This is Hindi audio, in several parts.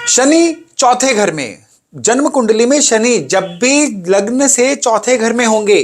शनि चौथे घर में, जन्म कुंडली में शनि जब भी लग्न से चौथे घर में होंगे,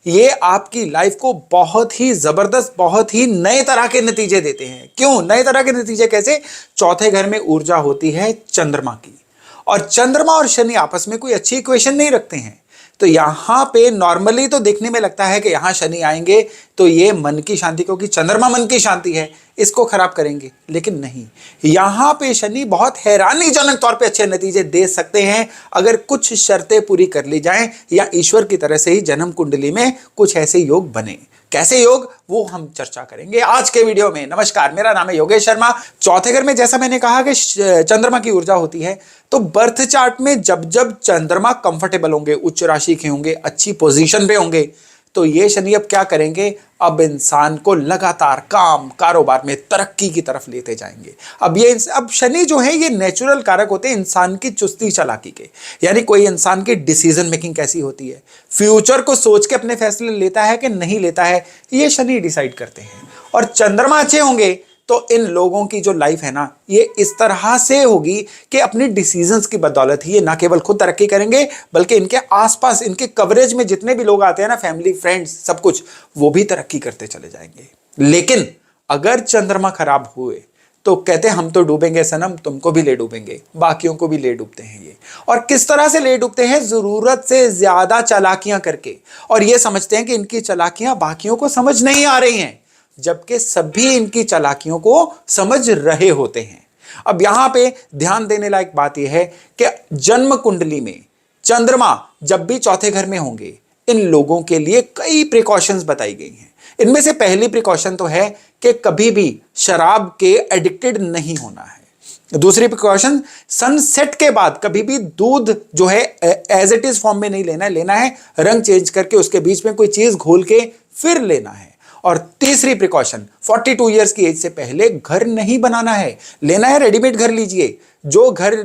ये आपकी लाइफ को बहुत ही जबरदस्त, बहुत ही नए तरह के नतीजे देते हैं। क्यों नए तरह के नतीजे? कैसे? चौथे घर में ऊर्जा होती है चंद्रमा की, और चंद्रमा और शनि आपस में कोई अच्छी इक्वेशन नहीं रखते हैं। तो यहां पे नॉर्मली तो देखने में लगता है कि यहां शनि आएंगे तो ये मन की शांति, क्योंकि चंद्रमा मन की शांति है, इसको खराब करेंगे। लेकिन नहीं, यहां पे शनि बहुत हैरानीजनक तौर पे अच्छे नतीजे दे सकते हैं अगर कुछ शर्तें पूरी कर ली जाएं, या ईश्वर की तरह से ही जन्म कुंडली में कुछ ऐसे योग बने। कैसे योग, वो हम चर्चा करेंगे आज के वीडियो में। नमस्कार, मेरा नाम है योगेश शर्मा। चौथे घर में जैसा मैंने कहा कि चंद्रमा की ऊर्जा होती है, तो बर्थ चार्ट में जब जब चंद्रमा कंफर्टेबल होंगे, उच्च राशि के होंगे, अच्छी पोजीशन पे होंगे, तो ये शनि अब क्या करेंगे? अब इंसान को लगातार काम कारोबार में तरक्की की तरफ लेते जाएंगे। अब शनि जो है ये नेचुरल कारक होते हैं इंसान की चुस्ती चालाकी के। यानी कोई इंसान की डिसीजन मेकिंग कैसी होती है, फ्यूचर को सोच के अपने फैसले लेता है कि नहीं लेता है, ये शनि डिसाइड करते हैं। और चंद्रमा अच्छे होंगे तो इन लोगों की जो लाइफ है ना, ये इस तरह से होगी कि अपनी डिसीजंस की बदौलत ही ये ना केवल खुद तरक्की करेंगे, बल्कि इनके आसपास, इनके कवरेज में जितने भी लोग आते हैं ना, फैमिली, फ्रेंड्स, सब कुछ, वो भी तरक्की करते चले जाएंगे। लेकिन अगर चंद्रमा खराब हुए तो कहते हैं हम तो डूबेंगे सनम, तुमको भी ले डूबेंगे, बाकियों को भी ले डूबते हैं ये। और किस तरह से ले डूबते हैं? जरूरत से ज्यादा चालाकियां करके, और ये समझते हैं कि इनकी चालाकियां बाकियों को समझ नहीं आ रही हैं, जबकि सभी इनकी चालाकियों को समझ रहे होते हैं। अब यहां पे ध्यान देने लायक बात यह है कि जन्म कुंडली में चंद्रमा जब भी चौथे घर में होंगे, इन लोगों के लिए कई प्रिकॉशंस बताई गई हैं। इनमें से पहली प्रिकॉशन तो है कि कभी भी शराब के एडिक्टेड नहीं होना है। दूसरी प्रिकॉशन, सनसेट के बाद कभी भी दूध जो है एज इट इज फॉर्म में नहीं लेना है, लेना है रंग चेंज करके, उसके बीच में कोई चीज घोल के फिर लेना है। और तीसरी प्रिकॉशन, 42 इयर्स की एज से पहले घर नहीं बनाना है, लेना है रेडीमेड घर लीजिए। जो घर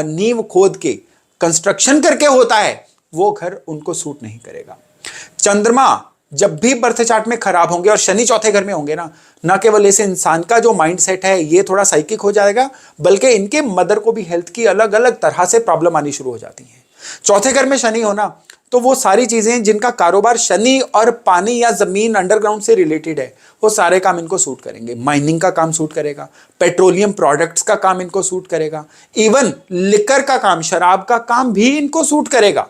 नींव खोद के कंस्ट्रक्शन करके होता है, वो घर उनको सूट नहीं करेगा। चंद्रमा जब भी बर्थ चार्ट में खराब होंगे और शनि चौथे घर में होंगे ना केवल इस इंसान का जो माइंडसेट है ये थोड़ा साइकिक हो जाएगा, बल्कि इनके मदर को भी हेल्थ की अलग अलग तरह से प्रॉब्लम आनी शुरू हो जाती है। चौथे घर में शनि होना तो वो सारी चीजें जिनका कारोबार शनि और पानी या जमीन अंडरग्राउंड से रिलेटेड है, वो सारे काम इनको सूट करेंगे। माइनिंग का काम सूट करेगा, पेट्रोलियम प्रोडक्ट्स का काम इनको सूट करेगा, इवन लिकर का काम, शराब का काम भी इनको सूट करेगा।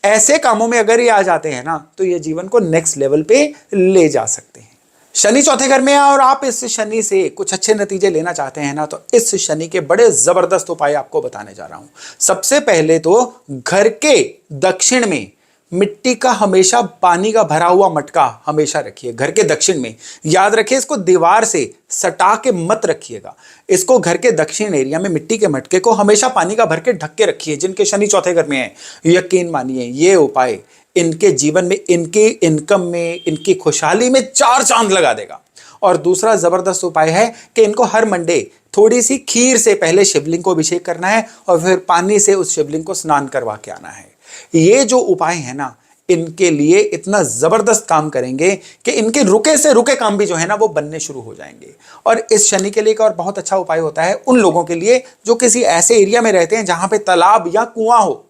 ऐसे कामों में अगर ये आ जाते हैं ना, तो ये जीवन को नेक्स्ट लेवल पे ले जा सकते हैं। शनि चौथे घर में है और आप इस शनि से कुछ अच्छे नतीजे लेना चाहते हैं ना, तो इस शनि के बड़े जबरदस्त उपाय आपको बताने जा रहा हूं। सबसे पहले तो घर के दक्षिण में मिट्टी का हमेशा पानी का भरा हुआ मटका हमेशा रखिए। घर के दक्षिण में, याद रखिए, इसको दीवार से सटा के मत रखिएगा। इसको घर के दक्षिण एरिया में मिट्टी के मटके को हमेशा पानी का भर के ढक के रखिए। जिनके शनि चौथे घर में है, यकीन मानिए ये उपाय इनके जीवन में, इनके इनकम में, इनकी खुशहाली में 4 चांद लगा देगा। और दूसरा जबरदस्त उपाय है कि इनको हर मंडे थोड़ी सी खीर से पहले शिवलिंग को अभिषेक करना है और फिर पानी से उस शिवलिंग को स्नान करवा के आना है। ये जो उपाय है ना, इनके लिए इतना जबरदस्त काम करेंगे कि इनके रुके से रुके काम भी जो है ना, वो बनने शुरू हो जाएंगे। और इस शनि के लिए एक और बहुत अच्छा उपाय होता है उन लोगों के लिए जो किसी ऐसे एरिया में रहते हैं जहां पे तालाब या कुआं हो,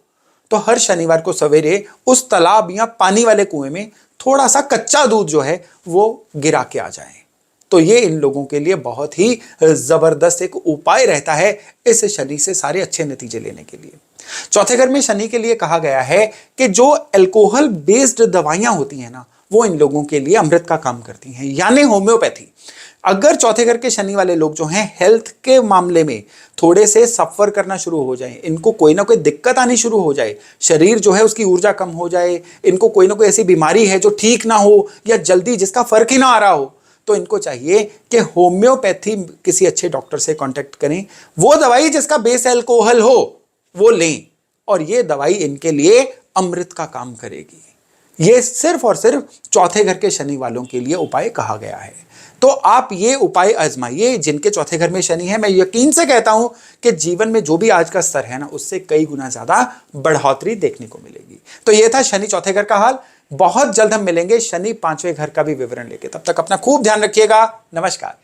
तो हर शनिवार को सवेरे उस तालाब या पानी वाले कुएं में थोड़ा सा कच्चा दूध जो है वो गिरा के आ जाए। तो ये इन लोगों के लिए बहुत ही जबरदस्त एक उपाय रहता है इस शनि से सारे अच्छे नतीजे लेने के लिए। चौथे घर में शनि के लिए कहा गया है कि जो अल्कोहल बेस्ड दवाइयां होती हैं ना, वो इन लोगों के लिए अमृत का काम करती हैं, यानी होम्योपैथी। अगर चौथे घर के शनि वाले लोग जो हैं हेल्थ के मामले में थोड़े से सफर करना शुरू हो जाए, इनको कोई ना कोई दिक्कत आनी शुरू हो जाए, शरीर जो है उसकी ऊर्जा कम हो जाए, इनको कोई ना कोई ऐसी बीमारी है जो ठीक ना हो या जल्दी जिसका फर्क ही ना आ रहा हो, तो इनको चाहिए कि होम्योपैथी किसी अच्छे डॉक्टर से कांटेक्ट करें। वो दवाई जिसका बेस अल्कोहल हो वो लें, और ये दवाई इनके लिए अमृत का काम करेगी। ये सिर्फ और सिर्फ चौथे घर के शनि वालों के लिए उपाय कहा गया है। तो आप ये उपाय आजमाइए जिनके चौथे घर में शनि है। मैं यकीन से कहता हूं कि जीवन में जो भी आज का स्तर है ना, उससे कई गुना ज्यादा बढ़ोतरी देखने को मिलेगी। तो ये था शनि चौथे घर का हाल। बहुत जल्द हम मिलेंगे शनि 5वें घर का भी विवरण लेके। तब तक अपना खूब ध्यान रखिएगा। नमस्कार।